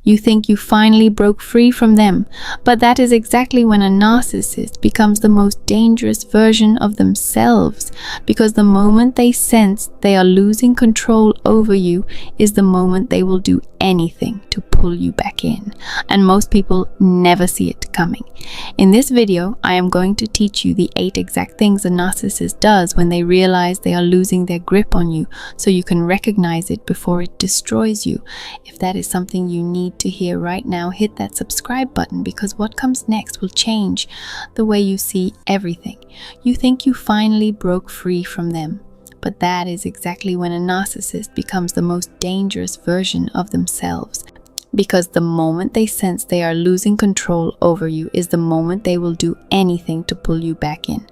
You think you finally broke free from them, but that is exactly when a narcissist becomes the most dangerous version of themselves, because the moment they sense they are losing control over you is the moment they will do anything to pull you back in. And most people never see it coming. In this video, I am going to teach you the 8 exact things a narcissist does when they realize they are losing their grip on you, so you can recognize it before it destroys you. If that is something you need to hear right now, hit that subscribe button, because what comes next will change the way you see everything. You think you finally broke free from them, but that is exactly when a narcissist becomes the most dangerous version of themselves, because the moment they sense they are losing control over you is the moment they will do anything to pull you back in.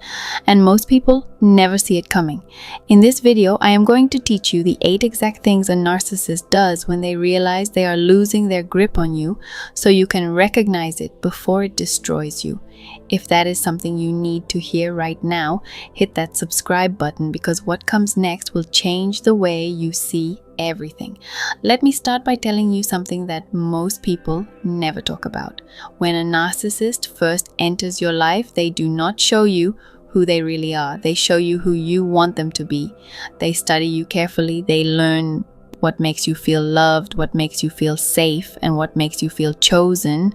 And most people never see it coming. In this video, I am going to teach you the 8 exact things a narcissist does when they realize they are losing their grip on you, so you can recognize it before it destroys you. If that is something you need to hear right now, hit that subscribe button, because what comes next will change the way you see everything. Let me start by telling you something that most people never talk about. When a narcissist first enters your life, they do not show you who they really are. They show you who you want them to be. They study you carefully. They learn what makes you feel loved, what makes you feel safe, and what makes you feel chosen.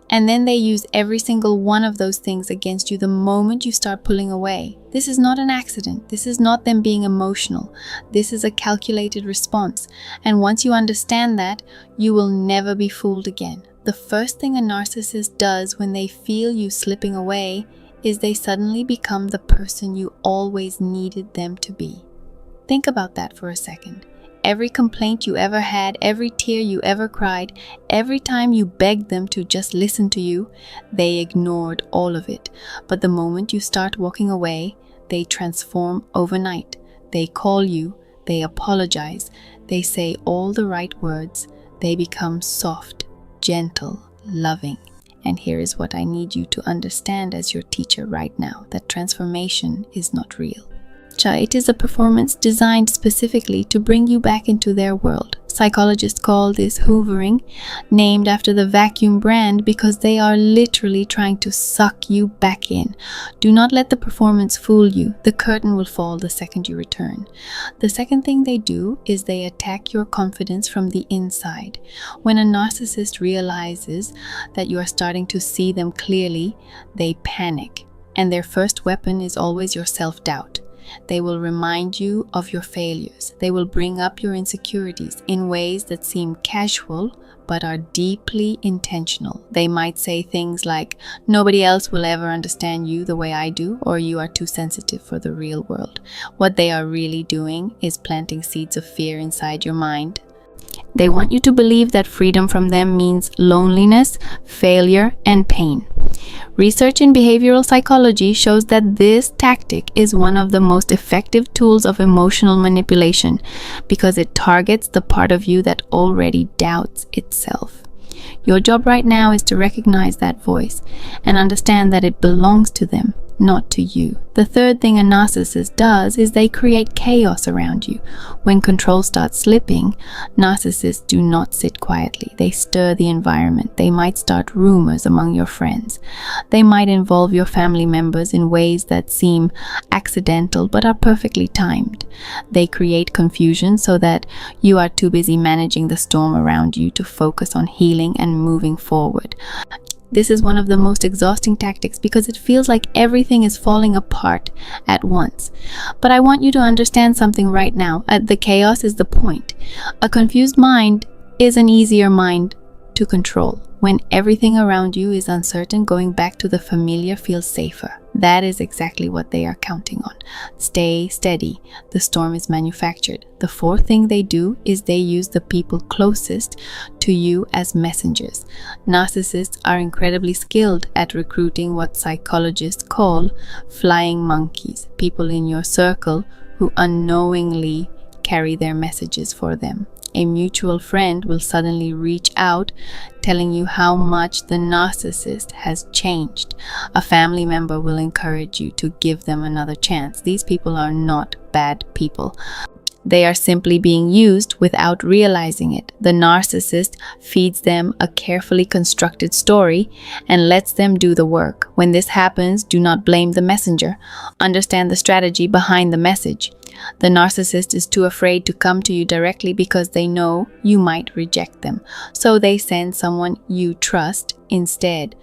And then they use every single one of those things against you the moment you start pulling away. This is not an accident. This is not them being emotional. This is a calculated response. And once you understand that, you will never be fooled again. The first thing a narcissist does when they feel you slipping away is they suddenly become the person you always needed them to be. Think about that for a second. Every complaint you ever had, every tear you ever cried, every time you begged them to just listen to you, they ignored all of it. But the moment you start walking away, they transform overnight. They call you, they apologize, they say all the right words, they become soft, gentle, loving. And here is what I need you to understand as your teacher right now, that transformation is not real. It is a performance designed specifically to bring you back into their world. Psychologists call this hoovering, named after the vacuum brand, because they are literally trying to suck you back in. Do not let the performance fool you. The curtain will fall the second you return. The second thing they do is they attack your confidence from the inside. When a narcissist realizes that you are starting to see them clearly, they panic. And their first weapon is always your self-doubt. They will remind you of your failures. They will bring up your insecurities in ways that seem casual but are deeply intentional. They might say things like, "Nobody else will ever understand you the way I do," or "You are too sensitive for the real world." What they are really doing is planting seeds of fear inside your mind. They want you to believe that freedom from them means loneliness, failure, and pain. Research in behavioral psychology shows that this tactic is one of the most effective tools of emotional manipulation, because it targets the part of you that already doubts itself. Your job right now is to recognize that voice and understand that it belongs to them, not to you. The third thing a narcissist does is they create chaos around you. When control starts slipping, narcissists do not sit quietly. They stir the environment. They might start rumors among your friends. They might involve your family members in ways that seem accidental but are perfectly timed. They create confusion so that you are too busy managing the storm around you to focus on healing and moving forward. This is one of the most exhausting tactics, because it feels like everything is falling apart at once. But I want you to understand something right now. The chaos is the point. A confused mind is an easier mind to control. When everything around you is uncertain, going back to the familiar feels safer. That is exactly what they are counting on. Stay steady. The storm is manufactured. The fourth thing they do is they use the people closest to you as messengers. Narcissists are incredibly skilled at recruiting what psychologists call flying monkeys, people in your circle who unknowingly carry their messages for them. A mutual friend will suddenly reach out, telling you how much the narcissist has changed. A family member will encourage you to give them another chance. These people are not bad people. They are simply being used without realizing it. The narcissist feeds them a carefully constructed story and lets them do the work. When this happens, do not blame the messenger. Understand the strategy behind the message. The narcissist is too afraid to come to you directly because they know you might reject them. So they send someone you trust instead.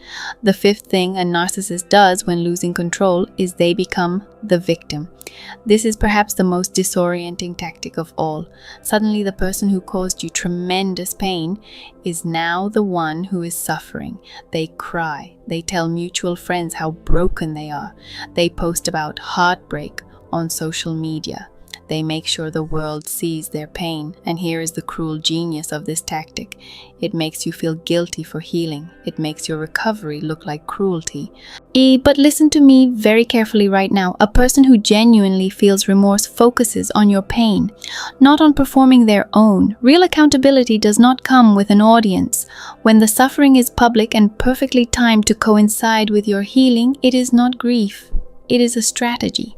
The fifth thing a narcissist does when losing control is they become the victim. This is perhaps the most disorienting tactic of all. Suddenly, the person who caused you tremendous pain is now the one who is suffering. They cry. They tell mutual friends how broken they are. They post about heartbreak on social media. They make sure the world sees their pain. And here is the cruel genius of this tactic. It makes you feel guilty for healing. It makes your recovery look like cruelty. But listen to me very carefully right now. A person who genuinely feels remorse focuses on your pain, not on performing their own. Real accountability does not come with an audience. When the suffering is public and perfectly timed to coincide with your healing, it is not grief. It is a strategy.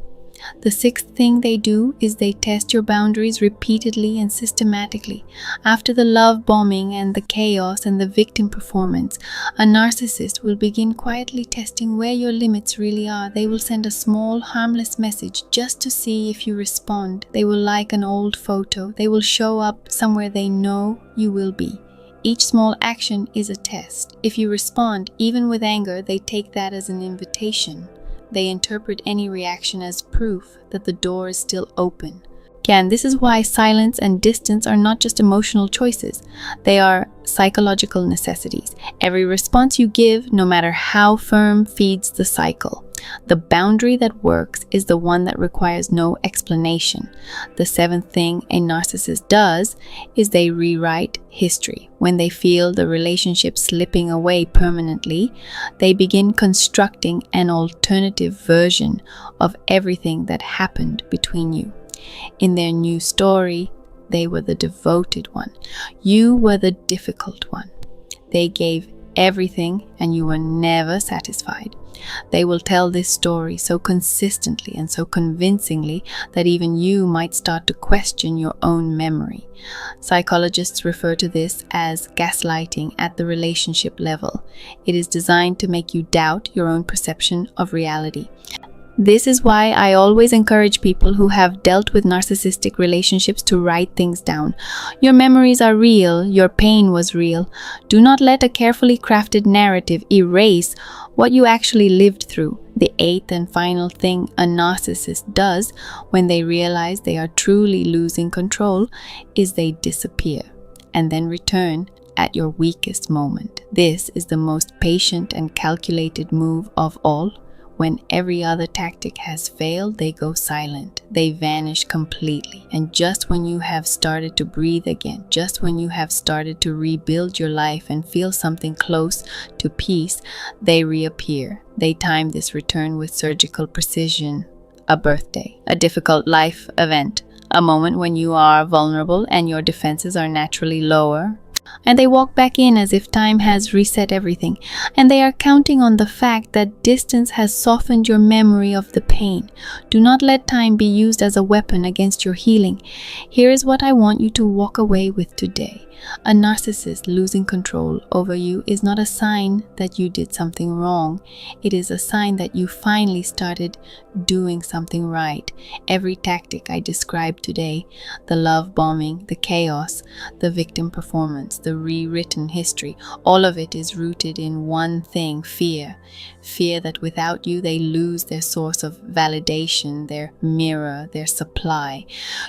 The sixth thing they do is they test your boundaries repeatedly and systematically. After the love bombing and the chaos and the victim performance, a narcissist will begin quietly testing where your limits really are. They will send a small, harmless message just to see if you respond. They will like an old photo. They will show up somewhere they know you will be. Each small action is a test. If you respond, even with anger, they take that as an invitation. They interpret any reaction as proof that the door is still open. Again, this is why silence and distance are not just emotional choices. They are psychological necessities. Every response you give, no matter how firm, feeds the cycle. The boundary that works is the one that requires no explanation. The seventh thing a narcissist does is they rewrite history. When they feel the relationship slipping away permanently, they begin constructing an alternative version of everything that happened between you. In their new story, they were the devoted one. You were the difficult one. They gave everything and you were never satisfied. They will tell this story so consistently and so convincingly that even you might start to question your own memory. Psychologists refer to this as gaslighting at the relationship level. It is designed to make you doubt your own perception of reality. This is why I always encourage people who have dealt with narcissistic relationships to write things down. Your memories are real, your pain was real. Do not let a carefully crafted narrative erase what you actually lived through. The eighth and final thing a narcissist does when they realize they are truly losing control is they disappear and then return at your weakest moment. This is the most patient and calculated move of all. When every other tactic has failed, they go silent. They vanish completely. And just when you have started to breathe again, just when you have started to rebuild your life and feel something close to peace, they reappear. They time this return with surgical precision. A birthday, a difficult life event, a moment when you are vulnerable and your defenses are naturally lower. And they walk back in as if time has reset everything. And they are counting on the fact that distance has softened your memory of the pain. Do not let time be used as a weapon against your healing. Here is what I want you to walk away with today. A narcissist losing control over you is not a sign that you did something wrong. It is a sign that you finally started doing something right. Every tactic I described today, the love bombing, the chaos, the victim performance, the rewritten history, all of it is rooted in one thing: fear. Fear that without you they lose their source of validation, their mirror, their supply.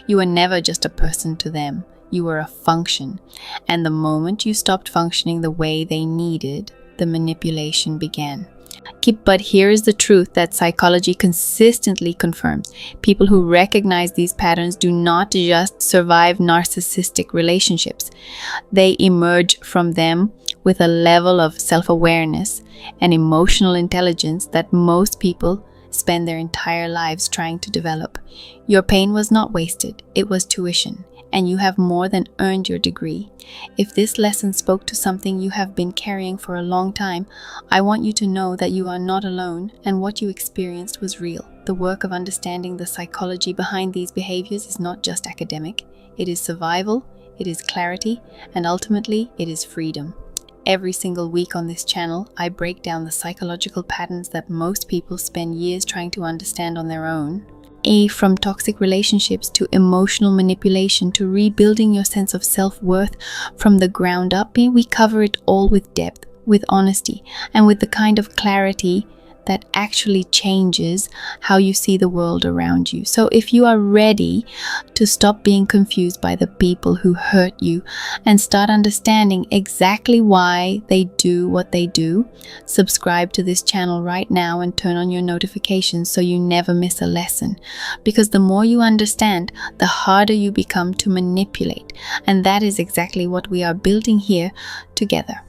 You are never just a person to them. You were a function, and the moment you stopped functioning the way they needed, the manipulation began. But here is the truth that psychology consistently confirms. People who recognize these patterns do not just survive narcissistic relationships. They emerge from them with a level of self-awareness and emotional intelligence that most people spend their entire lives trying to develop. Your pain was not wasted, it was tuition. And you have more than earned your degree. If this lesson spoke to something you have been carrying for a long time, I want you to know that you are not alone and what you experienced was real. The work of understanding the psychology behind these behaviors is not just academic. It is survival, it is clarity, and ultimately, it is freedom. Every single week on this channel, I break down the psychological patterns that most people spend years trying to understand on their own. From toxic relationships to emotional manipulation to rebuilding your sense of self-worth from the ground up, we cover it all with depth, with honesty, and with the kind of clarity that actually changes how you see the world around you. So if you are ready to stop being confused by the people who hurt you and start understanding exactly why they do what they do, subscribe to this channel right now and turn on your notifications so you never miss a lesson. Because the more you understand, the harder you become to manipulate. And that is exactly what we are building here together.